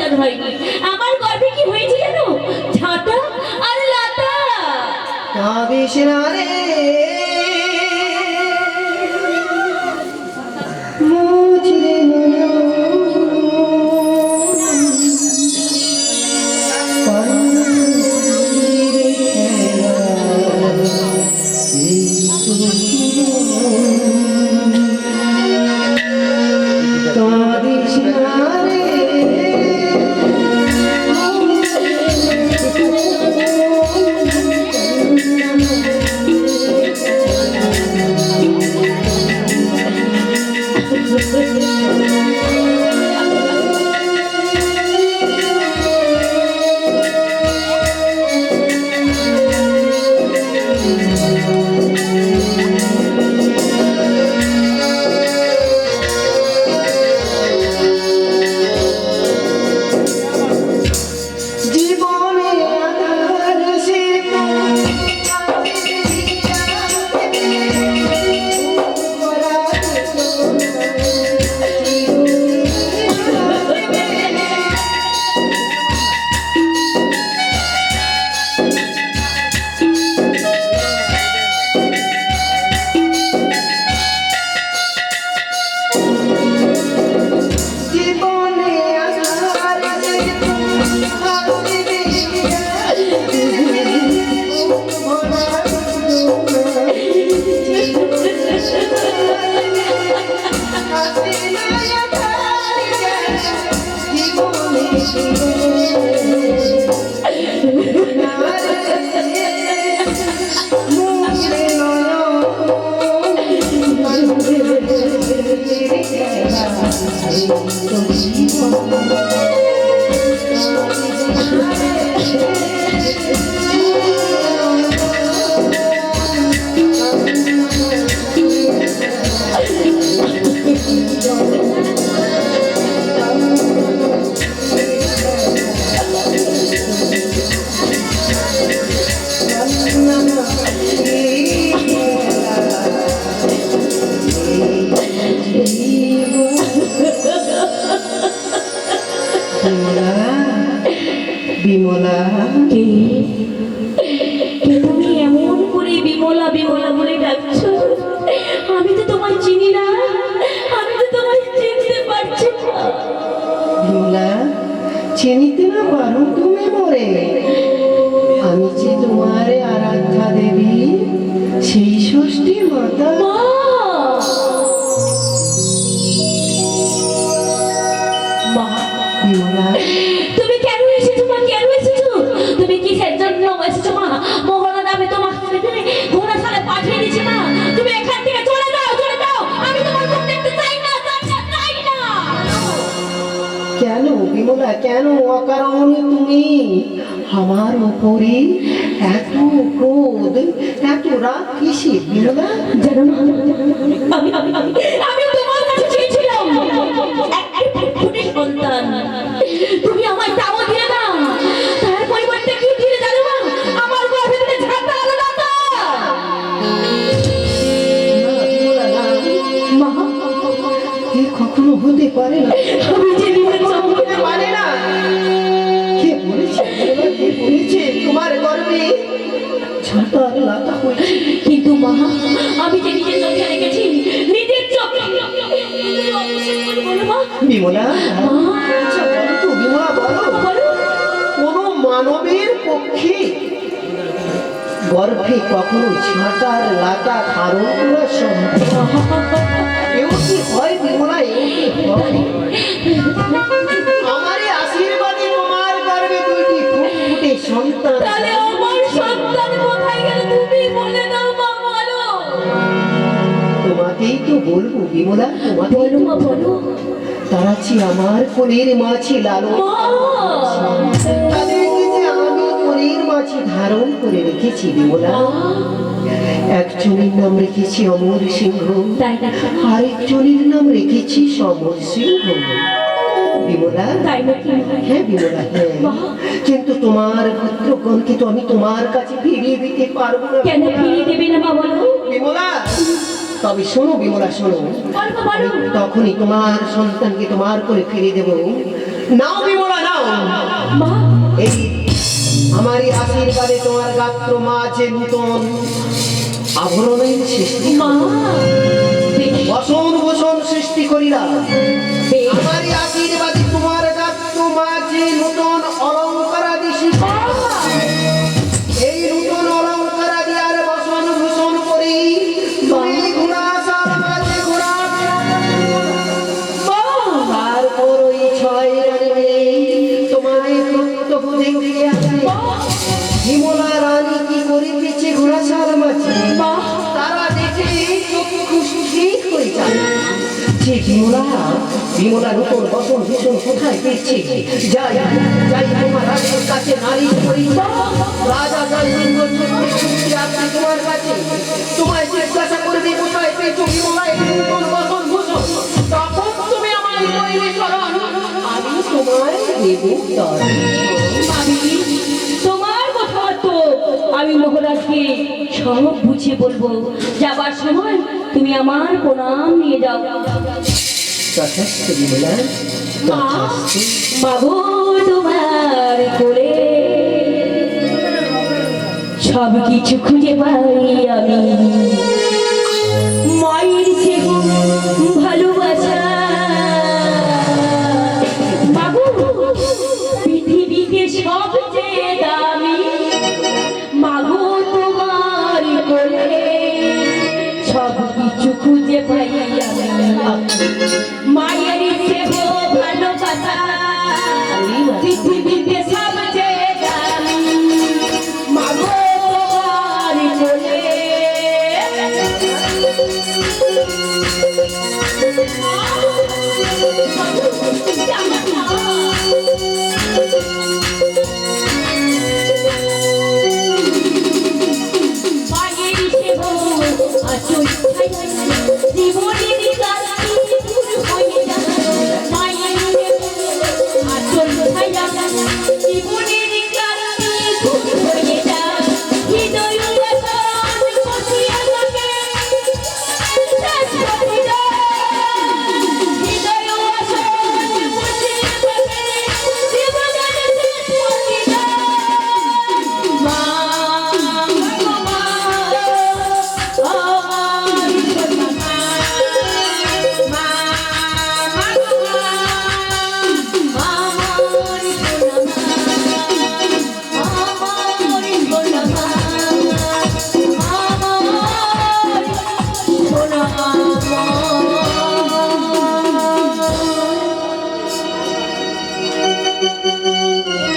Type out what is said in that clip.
সন্তান হয়নি। আমার গর্ভে কি হয়েছে জানো? ঝাঁটা আর লাটা। কাঁদিস না রে মুচড়ে কাঁদিস না রে বিমলা কে তুমি এমন করে বিমলা বিমলা বলে ডাকছো? আমি তো তোমায় চিনি না, আমি তো তোমায় চিনতে পারছি না। বিমলা চিনিতে না পারো তুমি মরে আমি যে তোমার আরাধ্যা দেবী সেই ষষ্ঠী মাতা। মা! মা! বিমলা তুমি কেন এসেছো মা? কেন এসেছো? তুমি কিসের জন্য এসেছো মা? মোহনা নামে তোমাকে ঘোড়া সালে পাঠিয়ে দিয়েছে মা। তুমি এখান থেকে চলে যাও, চলে যাও। আমি তোমার মুখ দেখতে চাই না, চাই না, চাই না। কেন বিমলা কেন অকারণে তুমি আমার উপরে এত ক্রোধ এত রাগ কিসের বিমলা? জানো মা, আমি আমি আমি আমি তোমার কাছে চেয়েছিলাম একটা ফুটফুটে সন্তান। তুমি আমায় তাও দিলে না। তার পরিবর্তে কি দিলে জানো মা? আমার গর্ভে দিলে ঝাঁটা আর লাটা। মা, এ কখনো হতে পারে না। আমি যে নিজের হতে পারে না। কে বলেছে বিমলা, কে বলেছে তোমার গর্ভে ঝাঁটা আর লাটা হয়েছে? কিন্তু মা, আমি যে নিজের চোখে দেখেছি, নিজের চোখে। তুমি অবিশ্বাস করে বলো মা। বিমলা মা, আচ্ছা বলো তো বিমলা বলো বলো। কোন মানবের পক্ষে গর্ভে কখনো ঝাঁটা আর লাটা ধারণ করা সম্ভব? এও কি হয় বিমলা, এও কি হয়? আমারে আশীর্বাদে তোমার গর্ভে দুইটি ফুটফুটে সন্তান। তাহলে আমার সন্তান কোথায় গেল? তুমি বলে দাও মা, বলো। তোমাকেই তো বলবো বিমলা, তোমাকে বলো মা, বলো। তারা ছি আমার কোলের মাছি লালন মা! তাদেরকে যে আমি কোলের মাছি ধারণ করে রেখেছি বিমলা। একজনের নাম রেখেছি অমর সিংহ, তাই নাকি? আরেকজনের নাম রেখেছি সমর সিংহ। বিমলা তাই নাকি? হ্যাঁ বিমলা হ্যাঁ, কিন্তু তোমার পুত্রগণকে তো আমি তোমার কাছে ফিরিয়ে দিতে পারবো না। কেন ফিরিয়ে দেবে না মা, বলো। বিমলা তবে শোনো বিমলা শোনো, বলো, বলো। তখনই তোমার সন্তানকে তোমার করে ফিরিয়ে দেবো নাও বিমলা নাও, মা এই আমারই আশীর্বাদে তোমার গাত্র মাঝে নূতন আভরণের সৃষ্টি, মা দেখি বসন বসন সৃষ্টি করিলাম। বেশ। আমারই আশীর্বাদে তোমার গাত্র মাঝে নূতন অলঙ্কারাদি সৃষ্টি। এই নূতন অলঙ্কারাদি আর বসন ভূষণ করি তুমি ঘোড়াশাল মাঝে ঘোরাফেরা করো। তারপর ওই ছয় রানী তোমায় প্রত্যহ দেখতে আসে। বিমলা রানী কি করিতেছে ঘোড়াশাল মাঝে, তারা দেখে চক্ষু স্থির হয়ে যায় যে বিমলা নূতন বসন ভূষণ কোথায় পেয়েছে। যাই যাই তোমার রাজের কাছে নালিশ করি। রাজা জয়সিংহ চক্রবর্তী আসবে তোমার কাছে, তোমায় জিজ্ঞাসা করবে কোথায় পেয়েছো বিমলা এই নূতন বসন ভূষণ। তখন তুমি আমায় বলবে শরণ, আমি তোমায় দেব দর্শন। আমি তোমার কথা তো আমি মহারাজকে সব বুঝিয়ে বলবো। যাবার সময় তুমি আমার প্রণাম নিয়ে যাও। তথাস্তু বিমলা, মা তথাস্তু। মাগো তোমার কোলে সব কিছু খুঁজে পাই আমি, মায়ের চেয়ে ভালোবাসা। মাগো পৃথিবীতে সবচেয়ে দামি, মাগো তোমার কোলে সব কিছু খুঁজে পাই আমি, মায়ের চেয়ে ভালোবাসা। পৃথিবী